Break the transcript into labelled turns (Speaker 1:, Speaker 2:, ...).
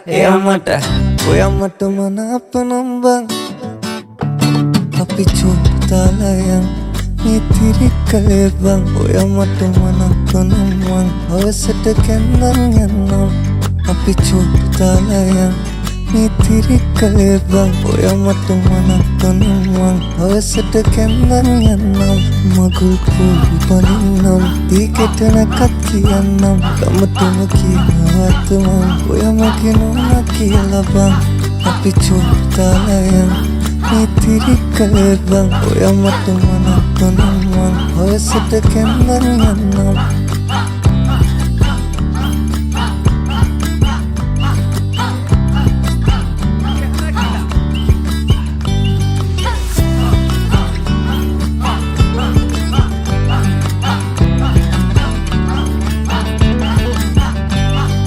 Speaker 1: එයාමට ඔයාමට මනාප නම් බං අපි චුට්ටු දාලා නිතිරි කලේ බං ඔයාමට මනාප නම් මං හවසට කැන්දන් යන්නම් අපි චුට්ටු දාලා නිතිරි කලේ බං ඔයාමට මනාප නම් මං හවසට කැන්දන් යන්නම් මගුල් පොල් බලින්නම් දීකෙටන කත් කියන්නම් ගමටම කියනවත් මං ඔයාමගේ නෝනා කියලා බං අපි චුට්ටු දාලා නිතිරි කලේ බං ඔයාමට මනාප නම් මං හවසට කැන්දන් යන්නම්